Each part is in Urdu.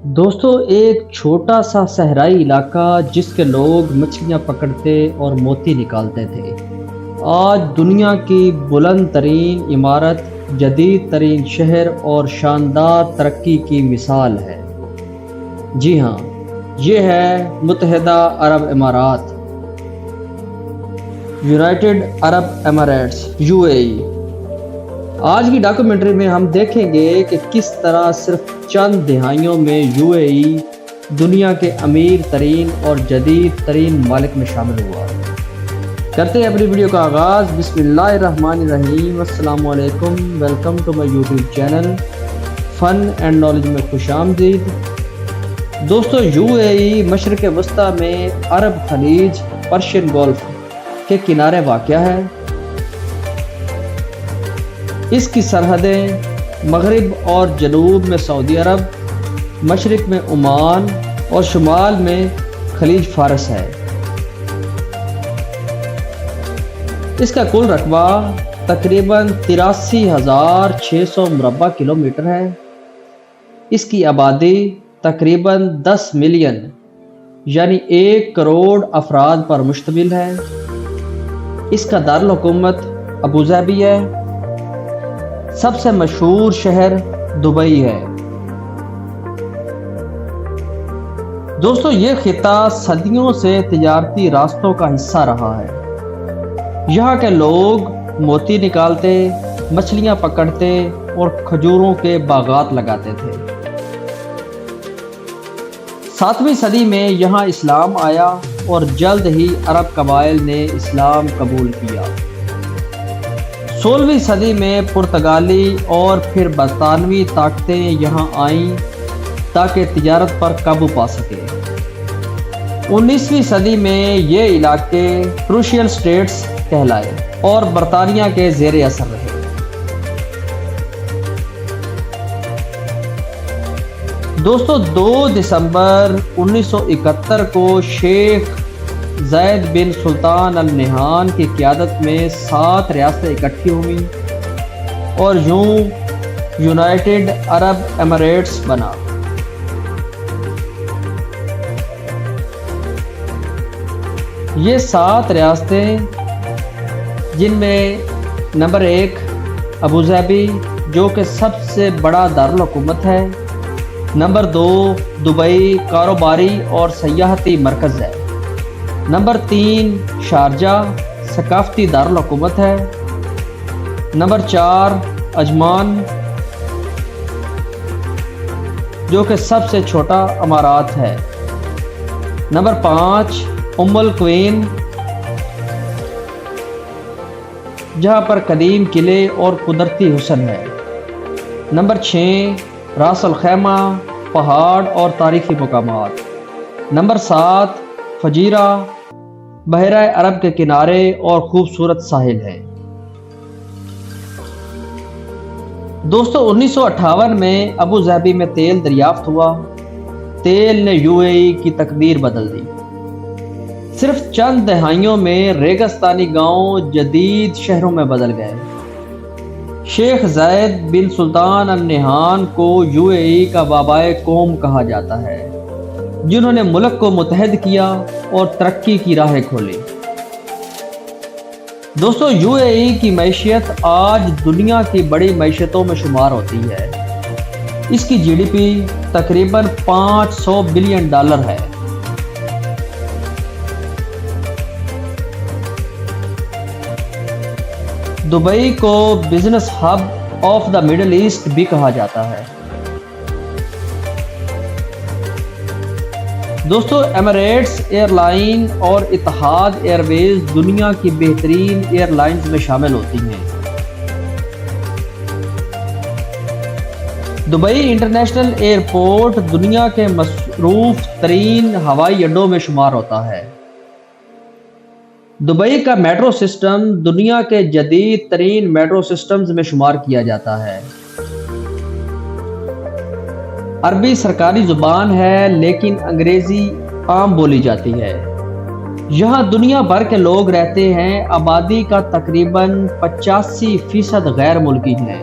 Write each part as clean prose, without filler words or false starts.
دوستو ایک چھوٹا سا صحرائی علاقہ جس کے لوگ مچھلیاں پکڑتے اور موتی نکالتے تھے، آج دنیا کی بلند ترین عمارت، جدید ترین شہر اور شاندار ترقی کی مثال ہے۔ جی ہاں، یہ ہے متحدہ عرب امارات، یونائٹڈ عرب ایمریٹس UAE۔ آج کی ڈاکومنٹری میں ہم دیکھیں گے کہ کس طرح صرف چند دہائیوں میں UAE دنیا کے امیر ترین اور جدید ترین ممالک میں شامل ہوا۔ کرتے ہیں اپنی ویڈیو کا آغاز۔ بسم اللہ الرحمن الرحیم۔ السلام علیکم، welcome to my YouTube channel fun and knowledge میں خوش آمدید۔ دوستو UAE مشرق وسطیٰ میں عرب خلیج، پرشین گولف کے کنارے واقع ہے۔ اس کی سرحدیں مغرب اور جنوب میں سعودی عرب، مشرق میں عمان اور شمال میں خلیج فارس ہے۔ اس کا کل رقبہ تقریباً 83,600 مربع کلومیٹر ہے۔ اس کی آبادی تقریباً 10 ملین یعنی 1 کروڑ افراد پر مشتمل ہے۔ اس کا دارالحکومت ابوظہبی ہے۔ سب سے مشہور شہر دبئی ہے۔ دوستو یہ خطہ صدیوں سے تجارتی راستوں کا حصہ رہا ہے۔ یہاں کے لوگ موتی نکالتے، مچھلیاں پکڑتے اور کھجوروں کے باغات لگاتے تھے۔ 7ویں صدی میں یہاں اسلام آیا اور جلد ہی عرب قبائل نے اسلام قبول کیا۔ 16ویں صدی میں پرتگالی اور پھر برطانوی طاقتیں یہاں آئیں تاکہ تجارت پر قابو پا سکے۔ 19ویں صدی میں یہ علاقے پروشین سٹیٹس کہلائے اور برطانیہ کے زیر اثر رہے۔ دوستو 2 دسمبر 1971 کو شیخ زید بن سلطان ال نہیان کی قیادت میں 7 ریاستیں اکٹھی ہوئیں اور یوں یونائٹڈ عرب ایمریٹس بنا۔ یہ 7 ریاستیں، جن میں نمبر 1 ابوظہبی جو کہ سب سے بڑا دارالحکومت ہے، نمبر 2 دبئی کاروباری اور سیاحتی مرکز ہے، نمبر 3 شارجہ ثقافتی دارالحکومت ہے، نمبر 4 عجمان جو کہ سب سے چھوٹا امارات ہے، نمبر 5 القوین جہاں پر قدیم قلعے اور قدرتی حسن ہے، نمبر 6 راس الخیمہ پہاڑ اور تاریخی مقامات، نمبر 7 فجیرہ بحیرہ عرب کے کنارے اور خوبصورت ساحل ہے۔ دوستو 1958 میں ابوظہبی میں تیل دریافت ہوا۔ تیل نے UAE کی تقدیر بدل دی۔ صرف چند دہائیوں میں ریگستانی گاؤں جدید شہروں میں بدل گئے۔ شیخ زید بن سلطان ال نہیان کو UAE کا بابائے قوم کہا جاتا ہے، جنہوں نے ملک کو متحد کیا اور ترقی کی راہیں کھولی۔ دوستو UAE کی معیشت آج دنیا کی بڑی معیشتوں میں شمار ہوتی ہے۔ اس کی GDP تقریباً $500 بلین ہے۔ دبئی کو business hub of the middle east بھی کہا جاتا ہے۔ دوستو ایمریٹس ایئر لائن اور اتحاد ایئر ویز دنیا کی بہترین ایئر لائنز میں شامل ہوتی ہیں۔ دبئی انٹرنیشنل ایئرپورٹ دنیا کے مصروف ترین ہوائی اڈوں میں شمار ہوتا ہے۔ دبئی کا میٹرو سسٹم دنیا کے جدید ترین میٹرو سسٹمز میں شمار کیا جاتا ہے۔ عربی سرکاری زبان ہے لیکن انگریزی عام بولی جاتی ہے۔ یہاں دنیا بھر کے لوگ رہتے ہیں۔ آبادی کا تقریباً 85% غیر ملکی ہیں۔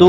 2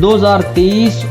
2030